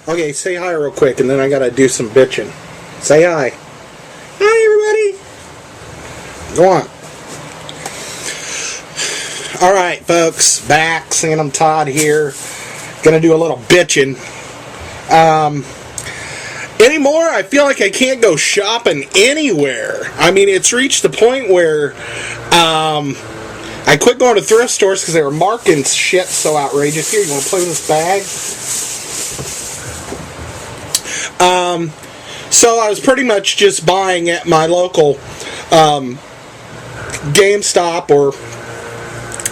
Okay, say hi real quick, and then I gotta do some bitching. Say hi. Hi, everybody. Go on. Alright, folks. Back. Phantom Todd here. Gonna do a little bitching. Anymore, I feel like I can't go shopping anywhere. I mean, it's reached the point where, I quit going to thrift stores because they were marking shit so outrageous. Here, you want to play with this bag? So I was pretty much just buying at my local GameStop or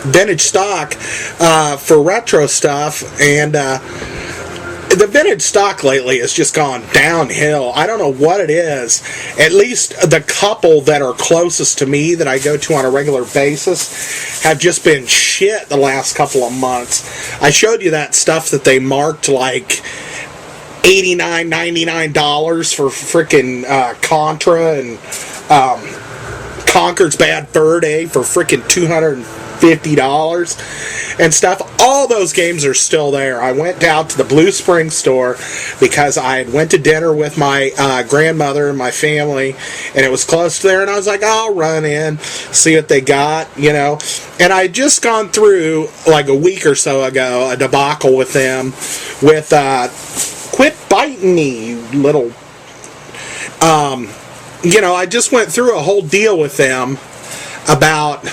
vintage stock for retro stuff, and the vintage stock lately has just gone downhill. I don't know what it is. At least the couple that are closest to me that I go to on a regular basis have just been shit the last couple of months. I showed you that stuff that they marked like $89, $99 for frickin' Contra and Conker's Bad Fur Day for frickin' $250 and stuff. All those games are still there. I went out to the Blue Spring store because I went to dinner with my grandmother and my family, and it was close to there, and I was like, I'll run in, see what they got, you know. And I had just gone through, like a week or so ago, a debacle with them with quit biting me, you little... you know, I just went through a whole deal with them about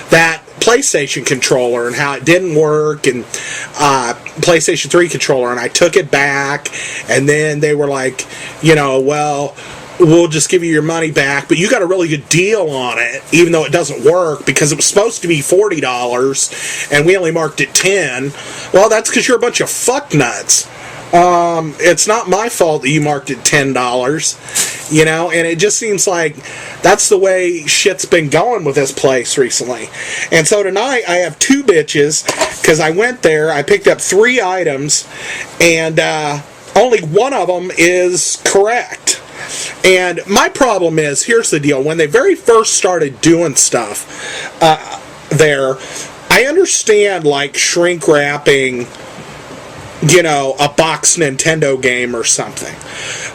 that PlayStation controller and how it didn't work, and PlayStation 3 controller, and I took it back, and then they were like, you know, well, we'll just give you your money back, but you got a really good deal on it, even though it doesn't work, because it was supposed to be $40, and we only marked it $10. Well, that's because you're a bunch of fucknuts. It's not my fault that you marked it $10, you know, and it just seems like that's the way shit's been going with this place recently. And so tonight I have two bitches, because I went there, I picked up 3 items, and only one of them is correct. And my problem is, here's the deal, when they very first started doing stuff there, I understand, like, shrink wrapping, you know, a box Nintendo game or something.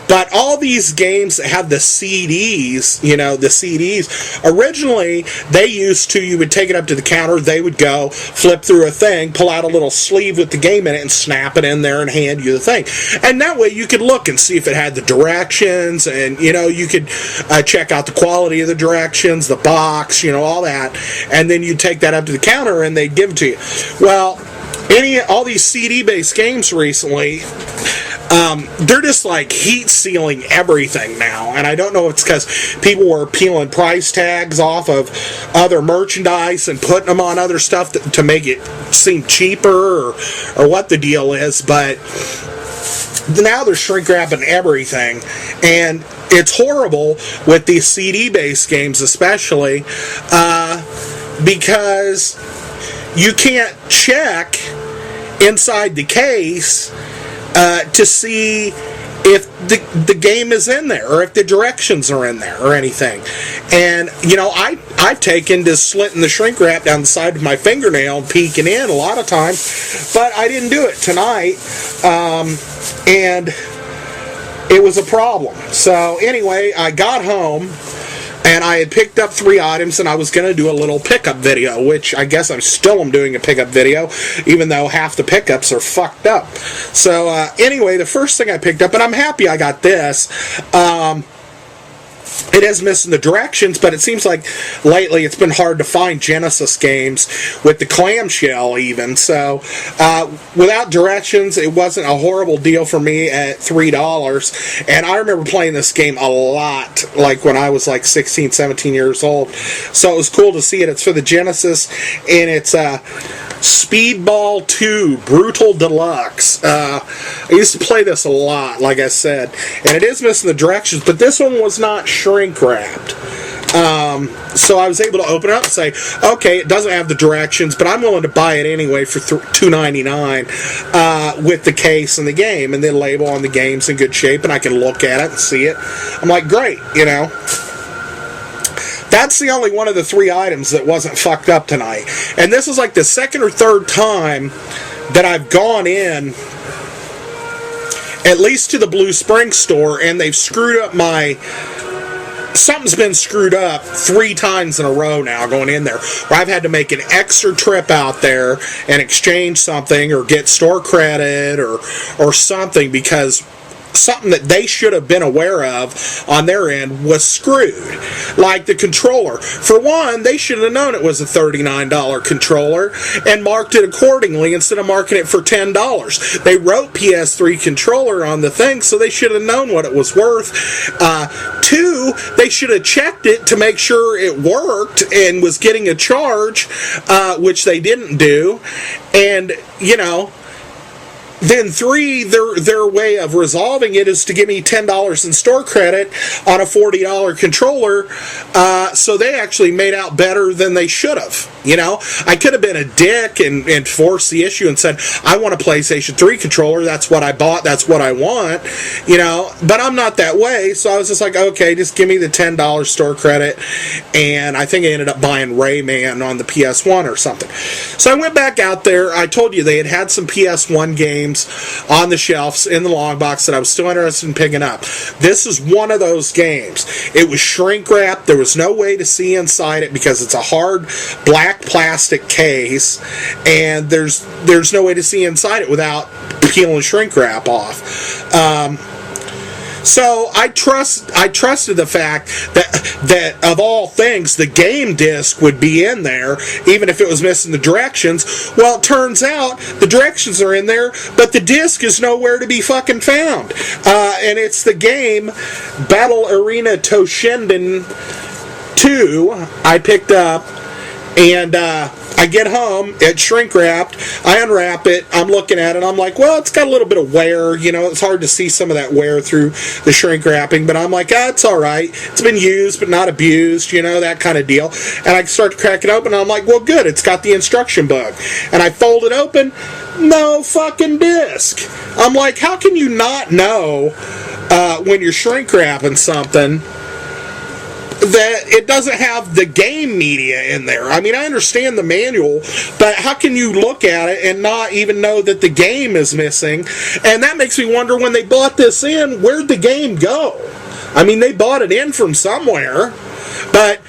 But all these games that have the CDs, you know, the CDs, originally they used to, you would take it up to the counter, they would go, flip through a thing, pull out a little sleeve with the game in it, and snap it in there and hand you the thing. And that way you could look and see if it had the directions, and, you know, you could check out the quality of the directions, the box, you know, all that. And then you'd take that up to the counter and they'd give it to you. Well, all these CD-based games recently, they're just like heat sealing everything now, and I don't know if it's because people were peeling price tags off of other merchandise and putting them on other stuff to make it seem cheaper, or what the deal is, but now they're shrink wrapping everything, and it's horrible with these CD-based games especially, because you can't check inside the case to see if the game is in there, or if the directions are in there, or anything. And, you know, I've taken to slitting the shrink wrap down the side of my fingernail and peeking in a lot of times, but I didn't do it tonight, and it was a problem. So, anyway, I got home, and I had picked up 3 items, and I was going to do a little pickup video, which I guess I still am doing a pickup video, even though half the pickups are fucked up. So, anyway, the first thing I picked up, and I'm happy I got this, it is missing the directions, but it seems like lately it's been hard to find Genesis games with the clamshell even. So, without directions, it wasn't a horrible deal for me at $3. And I remember playing this game a lot, like when I was like 16, 17 years old. So it was cool to see it. It's for the Genesis, and it's Speedball 2 Brutal Deluxe. I used to play this a lot, like I said, and it is missing the directions, but this one was not shrink wrapped. So I was able to open it up and say, okay, it doesn't have the directions, but I'm willing to buy it anyway for $2.99 with the case and the game, and the label on the game's in good shape, and I can look at it and see it. I'm like, great, you know. That's the only one of the 3 items that wasn't fucked up tonight. And this is like the second or third time that I've gone in, at least to the Blue Spring store, and they've screwed up something's been screwed up 3 times in a row now going in there, where I've had to make an extra trip out there and exchange something or get store credit or something, because something that they should have been aware of on their end was screwed. Like the controller. For one, they should have known it was a $39 controller and marked it accordingly instead of marking it for $10. They wrote PS3 controller on the thing, so they should have known what it was worth. 2, they should have checked it to make sure it worked and was getting a charge, which they didn't do. And, then 3, their way of resolving it is to give me $10 in store credit on a $40 controller, so they actually made out better than they should have. I could have been a dick and forced the issue and said, I want a PlayStation 3 controller, that's what I bought, that's what I want, but I'm not that way, so I was just like, okay, just give me the $10 store credit, and I think I ended up buying Rayman on the PS1 or something. So I went back out there. I told you they had some PS1 games on the shelves in the long box that I was still interested in picking up. This is one of those games. It was shrink wrapped. There was no way to see inside it because it's a hard black plastic case, and there's no way to see inside it without peeling shrink wrap off. So I trusted the fact that of all things, the game disc would be in there, even if it was missing the directions. Well, it turns out the directions are in there, but the disc is nowhere to be fucking found. And it's the game Battle Arena Toshinden 2 I picked up, and I get home, it's shrink wrapped, I unwrap it, I'm looking at it, I'm like, well, it's got a little bit of wear, it's hard to see some of that wear through the shrink wrapping, but I'm like, it's alright, it's been used but not abused, that kind of deal. And I start to crack it open, and I'm like, well, good, it's got the instruction book. And I fold it open, no fucking disc. I'm like, how can you not know when you're shrink wrapping something that it doesn't have the game media in there? I mean, I understand the manual, but how can you look at it and not even know that the game is missing? And that makes me wonder, when they bought this in, where'd the game go? I mean, they bought it in from somewhere, but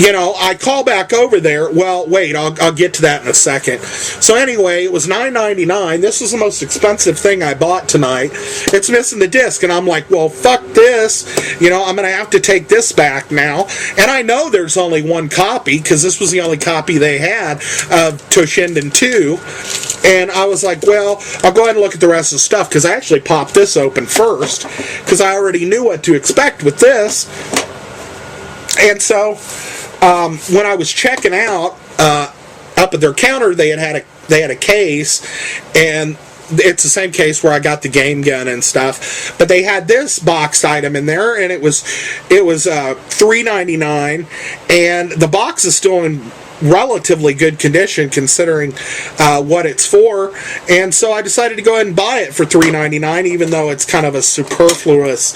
I call back over there. Well, wait, I'll get to that in a second. So anyway, it was $9.99. This was the most expensive thing I bought tonight. It's missing the disc, and I'm like, well, fuck this. I'm going to have to take this back now. And I know there's only one copy, because this was the only copy they had of Toshinden 2. And I was like, well, I'll go ahead and look at the rest of the stuff, because I actually popped this open first, because I already knew what to expect with this. And so when I was checking out up at their counter, they had a case, and it's the same case where I got the game gun and stuff, but they had this boxed item in there, and it was $3.99, and the box is still in relatively good condition considering what it's for, and so I decided to go ahead and buy it for $3.99, even though it's kind of a superfluous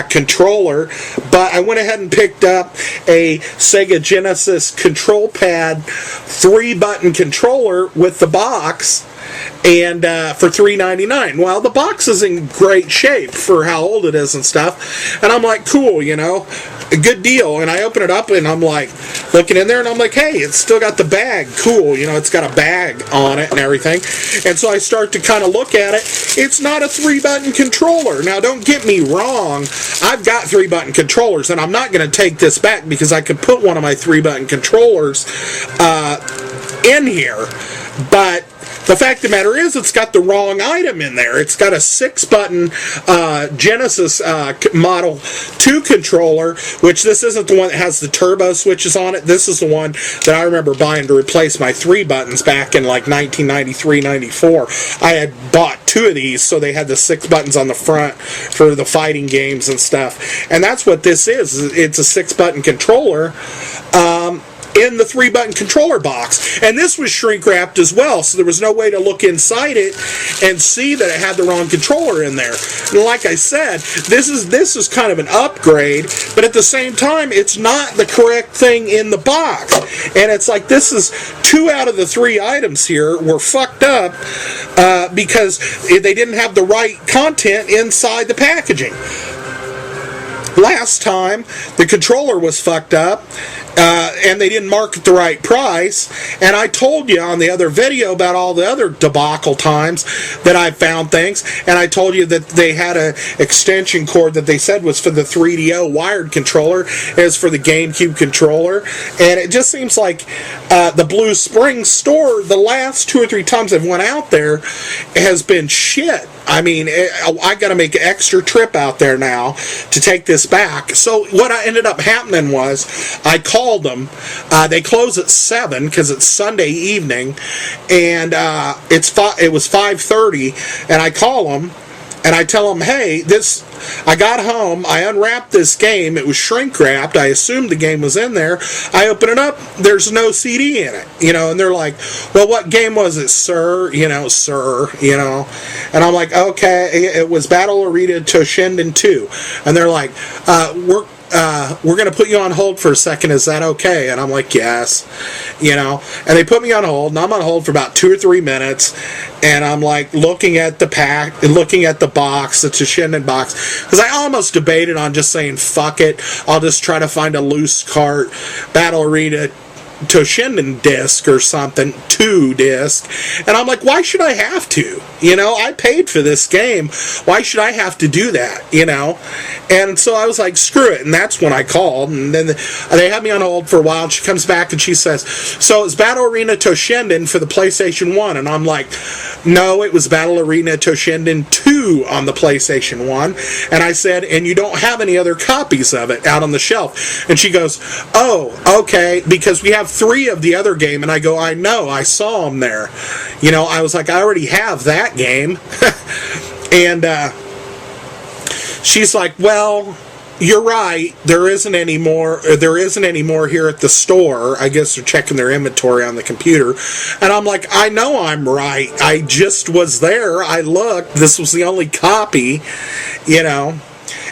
controller. But I went ahead and picked up a Sega Genesis control pad 3-button controller with the box, and for $3.99. Well, the box is in great shape for how old it is and stuff, and I'm like, cool, a good deal. And I open it up, and I'm like looking in there, and I'm like, hey, it's still got the bag. Cool, it's got a bag on it and everything. And so I start to kind of look at it. It's not a 3-button controller. Now, don't get me wrong, I've got 3-button controllers, and I'm not going to take this back because I could put one of my 3-button controllers in here, but the fact of the matter is, it's got the wrong item in there. It's got a 6-button Genesis Model 2 controller, which this isn't the one that has the turbo switches on it. This is the one that I remember buying to replace my 3 buttons back in like 1993, 94. I had bought 2 of these, so they had the 6 buttons on the front for the fighting games and stuff. And that's what this is. It's a 6-button controller. In the 3-button controller box, and this was shrink wrapped as well, so there was no way to look inside it and see that it had the wrong controller in there. And like I said, this is kind of an upgrade, but at the same time, it's not the correct thing in the box. And it's like, this is 2 out of the 3 items here were fucked up, because they didn't have the right content inside the packaging. Last time, the controller was fucked up, and they didn't mark it the right price. And I told you on the other video about all the other debacle times that I found things, and I told you that they had a extension cord that they said was for the 3DO wired controller, as for the GameCube controller. And it just seems like the Blue Springs store, the last 2 or 3 times I've went out there, has been shit. I mean, I got to make an extra trip out there now to take this back. So what ended up happening was I called them. They close at 7 because it's Sunday evening, and it was 5:30, and I call them. And I tell them, hey, I got home, I unwrapped this game, it was shrink wrapped, I assumed the game was in there, I open it up, there's no CD in it, and they're like, well, what game was it, sir, and I'm like, okay, it was Battle Arena Toshinden 2, and they're like, we're going to put you on hold for a second, is that okay? And I'm like, yes, and they put me on hold, and I'm on hold for about 2 or 3 minutes, and I'm like looking at the pack, and looking at the box, the Toshinden box, because I almost debated on just saying, fuck it, I'll just try to find a loose cart Battle Arena Toshinden disc or something, 2 disc, and I'm like, why should I have to? I paid for this game. Why should I have to do that? And so I was like, screw it, and that's when I called, and then they had me on hold for a while, and she comes back and she says, so it's Battle Arena Toshinden for the PlayStation 1, and I'm like, no, it was Battle Arena Toshinden 2 on the PlayStation 1, and I said, and you don't have any other copies of it out on the shelf, and she goes, oh, okay, because we have 3 of the other game, and I go, I know, I saw them there. I was like, I already have that game. And she's like, well, you're right, there isn't any more here at the store. I guess they're checking their inventory on the computer. And I'm like, I know I'm right, I just was there, I looked, this was the only copy,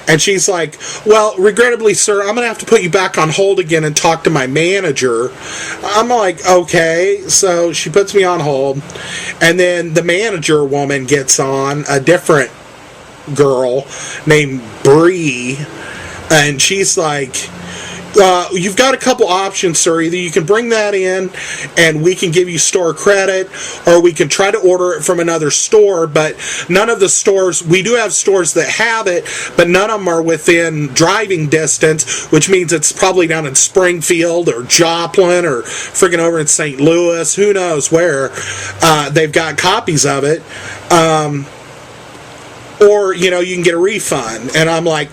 And she's like, well, regrettably, sir, I'm going to have to put you back on hold again and talk to my manager. I'm like, okay. So she puts me on hold. And then the manager woman gets on, a different girl named Bree. And she's like, you've got a couple options, sir. Either you can bring that in and we can give you store credit, or we can try to order it from another store, but none of the stores, we do have stores that have it, but none of them are within driving distance, which means it's probably down in Springfield or Joplin or friggin' over in St. Louis, who knows where. They've got copies of it. Or, you can get a refund. And I'm like,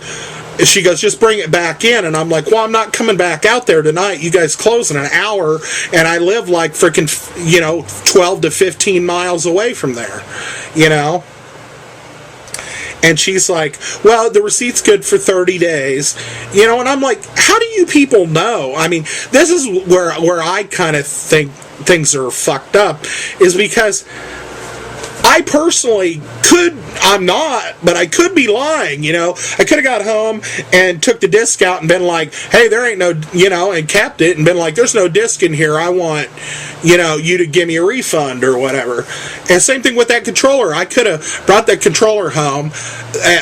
she goes, just bring it back in. And I'm like, well, I'm not coming back out there tonight. You guys close in an hour, and I live like freaking, 12 to 15 miles away from there, And she's like, well, the receipt's good for 30 days, and I'm like, how do you people know? I mean, this is where I kind of think things are fucked up, is because I personally I'm not, but I could be lying, I could have got home and took the disc out and been like, hey, there ain't no, and kept it and been like, there's no disc in here, I want, you to give me a refund or whatever. And same thing with that controller. I could have brought that controller home,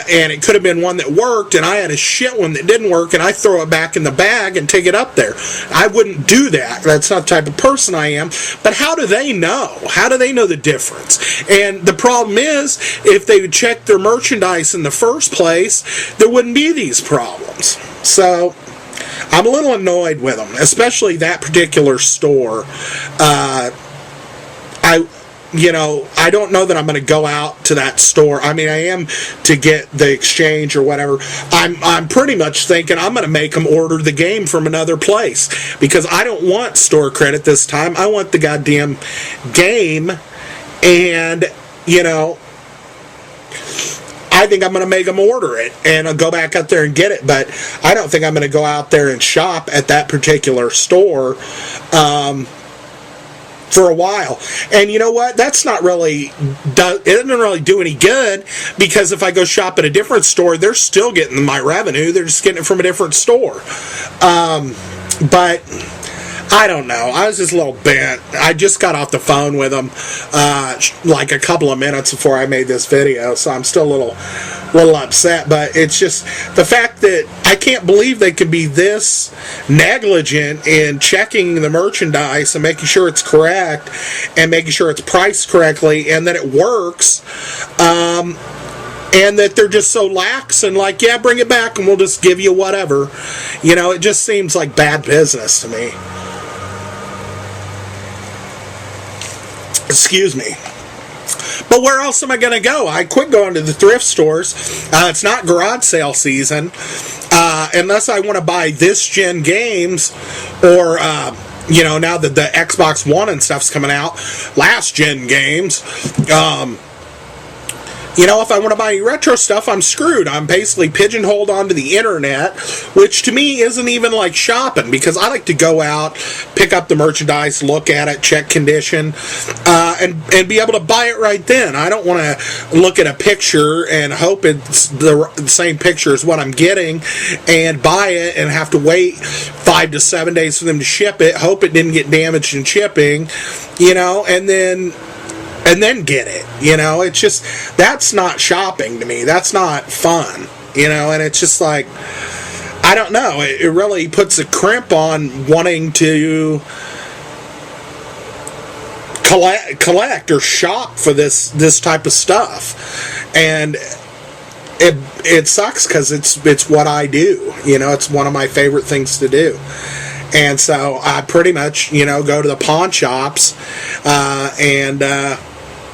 and it could have been one that worked, and I had a shit one that didn't work, and I throw it back in the bag and take it up there. I wouldn't do that. That's not the type of person I am. But how do they know? How do they know the difference? And the problem is, if they would check their merchandise in the first place, there wouldn't be these problems. So I'm a little annoyed with them, especially that particular store. I don't know that I'm going to go out to that store. I mean, I am to get the exchange or whatever. I'm pretty much thinking I'm going to make them order the game from another place, because I don't want store credit this time. I want the goddamn game, and I think I'm going to make them order it, and I'll go back out there and get it, but I don't think I'm going to go out there and shop at that particular store for a while. And you know what? That's not really, it doesn't really do any good, because if I go shop at a different store, they're still getting my revenue. They're just getting it from a different store. But I don't know. I was just a little bent. I just got off the phone with them like a couple of minutes before I made this video, so I'm still a little upset. But it's just the fact that I can't believe they could be this negligent in checking the merchandise and making sure it's correct and making sure it's priced correctly and that it works. And that they're just so lax and like, yeah, bring it back and we'll just give you whatever. You know, it just seems like bad business to me. Excuse me. But where else am I going to go? I quit going to the thrift stores. It's not garage sale season. Unless I want to buy this gen games or, you know, now that the Xbox One and stuff's coming out, last gen games, you know, if I want to buy any retro stuff, I'm screwed. I'm basically pigeonholed onto the internet, which to me isn't even like shopping, because I like to go out, pick up the merchandise, look at it, check condition, and be able to buy it right then. I don't want to look at a picture and hope it's the same picture as what I'm getting and buy it and have to wait 5 to 7 days for them to ship it, hope it didn't get damaged in shipping, you know, and then get it, you know. It's just, that's not shopping to me. That's not fun, you know. And it's just like, I don't know, it really puts a crimp on wanting to collect or shop for this type of stuff. And it sucks because it's what I do, you know. It's one of my favorite things to do. And so I pretty much, you know, go to the pawn shops and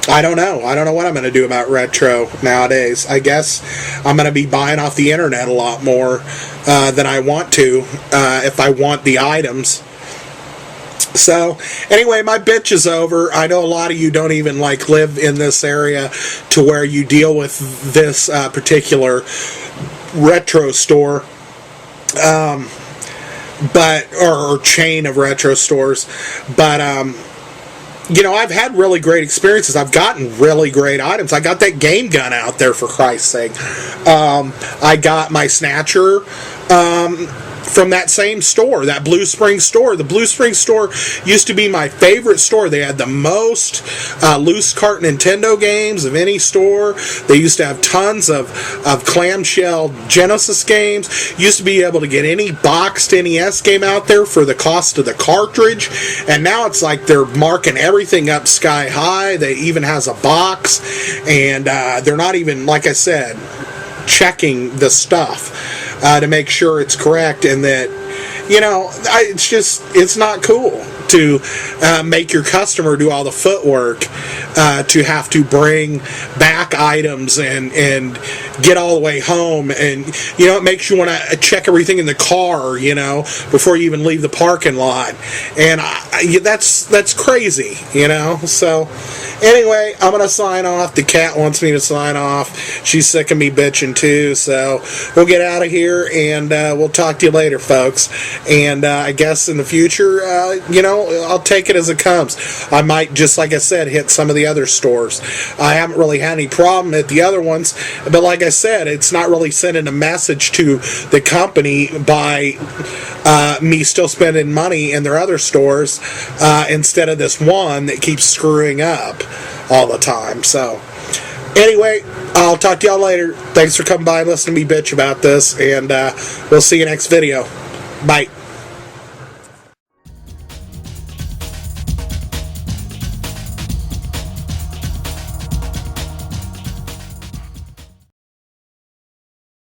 I don't know what I'm going to do about retro nowadays. I guess I'm going to be buying off the internet a lot more than I want to if I want the items. So anyway, my bitch is over. I know a lot of you don't even like live in this area to where you deal with this particular retro store. Or chain of retro stores, but you know, I've had really great experiences. I've gotten really great items. I got that game gun out there, for Christ's sake. I got my Snatcher from that same store, that Blue Spring store. The Blue Spring store used to be my favorite store. They had the most loose cart Nintendo games of any store. They used to have tons of clamshell Genesis games. Used to be able to get any boxed NES game out there for the cost of the cartridge. And now it's like they're marking everything up sky high. They even has a box. And they're not even, like I said, checking the stuff to make sure it's correct, and that, you know, it's not cool to make your customer do all the footwork to have to bring back items and get all the way home. And, you know, it makes you want to check everything in the car, you know, before you even leave the parking lot. And that's crazy, you know. So anyway, I'm going to sign off. The cat wants me to sign off. She's sick of me bitching too. So we'll get out of here, and we'll talk to you later, folks. And I guess in the future, you know, I'll take it as it comes. I might, just like I said, hit some of the other stores. I haven't really had any problem at the other ones, but like I said, it's not really sending a message to the company by me still spending money in their other stores instead of this one that keeps screwing up all the time. So anyway, I'll talk to y'all later. Thanks for coming by and listening to me bitch about this, and we'll see you next video. Bye.